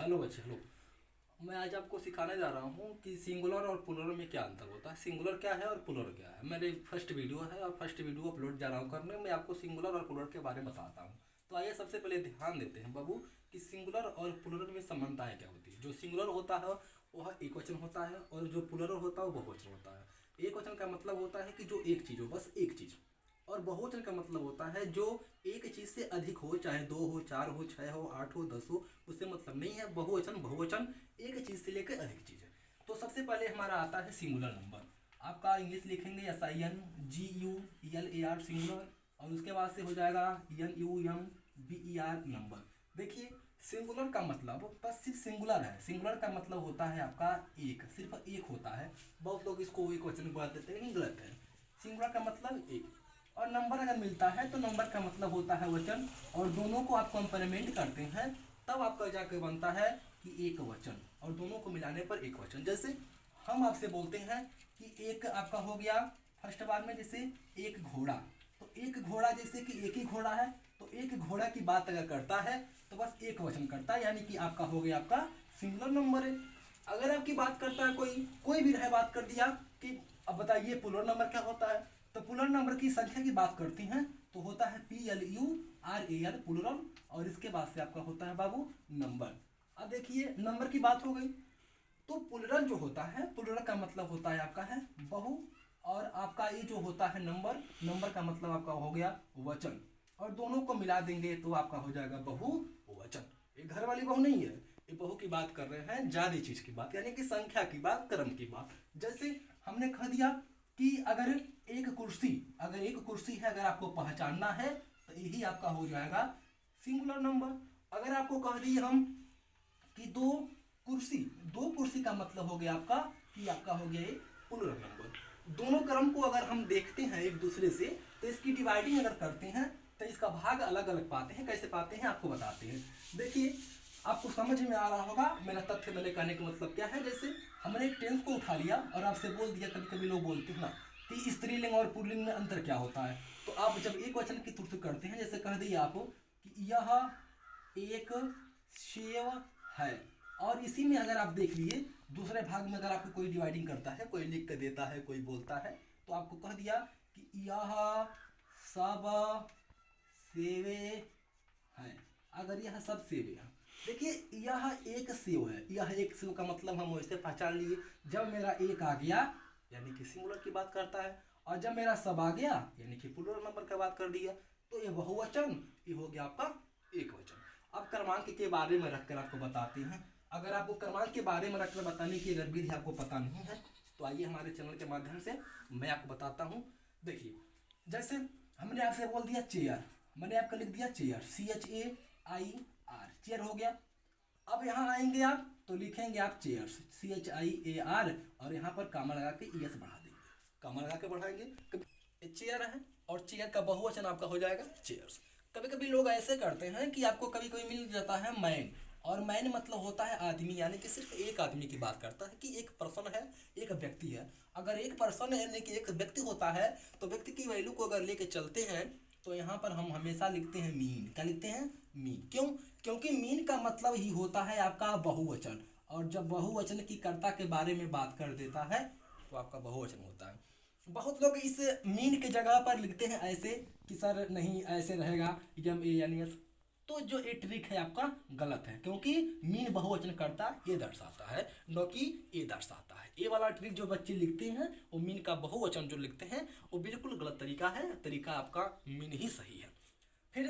Hello बच्चे, hello. मैं आज आपको सिखाने जा रहा हूँ कि सिंगुलर और प्लुरल में क्या अंतर होता है। सिंगुलर क्या है और प्लुरल क्या है। मेरे फर्स्ट वीडियो है और फर्स्ट वीडियो अपलोड जा रहा हूँ करने। मैं आपको सिंगुलर और प्लुरल के बारे में बताता हूँ। तो आइए सबसे पहले ध्यान देते हैं बाबू कि सिंगुलर और प्लुरल में समानताएं क्या होती है। जो सिंगुलर होता है वह एक वचन होता है और जो प्लुरल होता है वो बहुवचन होता है। एक वचन का मतलब होता है कि जो एक चीज़ हो, बस एक चीज़। और बहुवचन का मतलब होता है जो एक चीज से अधिक हो, चाहे दो हो, चार हो, छह हो, आठ हो, 10 हो, उससे मतलब नहीं है। बहुवचन बहुवचन एक चीज से लेकर अधिक चीज है। तो सबसे पहले हमारा आता है सिंगुलर नंबर। आपका इंग्लिश लिखेंगे SINGULAR सिंगुलर, और उसके बाद से हो जाएगा NUMBER नंबर। देखिए, सिंगुलर का मतलब बस सिर्फ सिंगुलर है। सिंगुलर का मतलब होता है आपका एक, सिर्फ एक होता है। बहुत लोग इसको एक वचन बोल देते हैं, लेकिन गलत है। सिंगुलर का मतलब एक। और नंबर अगर मिलता है तो नंबर का मतलब होता है वचन, और दोनों को आप कंपेरिमेंट करते हैं तब आपका जाकर बनता है कि एक वचन, और दोनों को मिलाने पर एक वचन। जैसे हम आपसे बोलते हैं कि एक आपका हो गया फर्स्ट बार में, जैसे एक घोड़ा। तो एक घोड़ा, जैसे कि एक ही घोड़ा है, तो एक घोड़ा की बात अगर करता है तो बस एक वचन करता है, यानी कि आपका हो गया आपका सिंगुलर नंबर है। अगर आपकी बात करता है कोई कोई भी रहे, बात कर दिया कि अब बताइए प्लुरल नंबर क्या होता है, तो प्लुरल नंबर की संख्या की बात करते हैं तो होता है PLURAL प्लुरल, और इसके बाद से आपका होता है बाबू नंबर। अब देखिए, नंबर की बात हो गई। तो प्लुरल जो होता है, प्लुरल का मतलब होता है आपका है बहु, और आपका ये जो होता है नंबर, नंबर का मतलब आपका हो गया वचन, और दोनों को मिला देंगे तो आपका हो जाएगा बहुवचन। ये घर वाली बहू नहीं है, ये बहू की बात कर रहे हैं, ज्यादा चीज की बात, यानी कि संख्या की बात, क्रम की बात। जैसे हमने कह दिया कि अगर एक कुर्सी है, अगर आपको पहचानना है तो यही आपका हो जाएगा सिंगुलर नंबर। अगर आपको कह दिए हम कि कुर्सी दो कुर्सी का मतलब हो गया आपका कि आपका हो गया ये प्लुरल नंबर। दोनों क्रम को अगर हम देखते हैं एक दूसरे से, तो इसकी डिवाइडिंग अगर करते हैं तो इसका भाग अलग अलग पाते हैं। कैसे पाते हैं आपको बताते हैं। देखिए, आपको समझ में आ रहा होगा मेरा तथ्य मैंने कहने का मतलब क्या है। जैसे हमने एक टेंस को उठा लिया और आपसे बोल दिया, कभी कभी लोग बोलते हैं ना कि स्त्रीलिंग और पुल्लिंग में अंतर क्या होता है। तो आप जब एक वचन की तुलना करते हैं, जैसे कह दिए आप कि यह एक सेव है, और इसी में अगर आप देख लिए दूसरे भाग में अगर आपको कोई डिवाइडिंग करता है, कोई लिख कर देता है, कोई बोलता है, तो आपको कह दिया कि यह सब सेवे है। अगर यह सब सेवे है, देखिए यह एक सेव है, यह एक सेव का मतलब हम वैसे पहचान लिए। जब मेरा एक आ गया यानी कि सिंगुलर की बात करता है, और जब मेरा सब आ गया यानी कि प्लुरल नंबर का बात कर दिया, तो ये बहुवचन, ये हो गया आपका एक वचन। अब क्रमांक के बारे में रखकर आपको बताते हैं। अगर आपको क्रमांक के बारे में रखकर बताने की अगर विधि आपको पता नहीं है तो आइए हमारे चैनल के माध्यम से मैं आपको बताता हूँ। देखिए, जैसे हमने आपसे बोल दिया चेयर, मैंने आपका लिख दिया चेयर, CHAIR, चेयर हो गया। अब यहाँ आएंगे आप तो लिखेंगे आप चेयर्स, CHIAR, और यहाँ पर कामा लगा के ES बढ़ा देंगे, कामा लगा के बढ़ाएंगे। कभी चेयर है और चेयर का बहुवचन आपका हो जाएगा चेयर्स। कभी कभी लोग ऐसे करते हैं कि आपको कभी कभी मिल जाता है मैन, और मैन मतलब होता है आदमी, यानी कि सिर्फ एक आदमी की बात करता है कि एक पर्सन है, एक व्यक्ति है। अगर एक पर्सन है यानी कि एक व्यक्ति होता है, तो व्यक्ति की वैल्यू को अगर लेके चलते हैं तो यहाँ पर हम हमेशा लिखते हैं मीन। क्या लिखते हैं? मीन। क्यों? क्योंकि मीन का मतलब ही होता है आपका बहुवचन, और जब बहुवचन की कर्ता के बारे में बात कर देता है तो आपका बहुवचन होता है। बहुत लोग इस मीन के जगह पर लिखते हैं ऐसे कि सर नहीं ऐसे रहेगा MANS, तो जो ये ट्रिक है आपका गलत है, क्योंकि मीन बहुवचन करता ये दर्शाता है, न कि ये दर्शाता है। ये वाला ट्रिक जो बच्चे लिखते हैं वो मीन का बहुवचन जो लिखते हैं वो बिल्कुल गलत तरीका है। तरीका आपका मीन ही सही है। फिर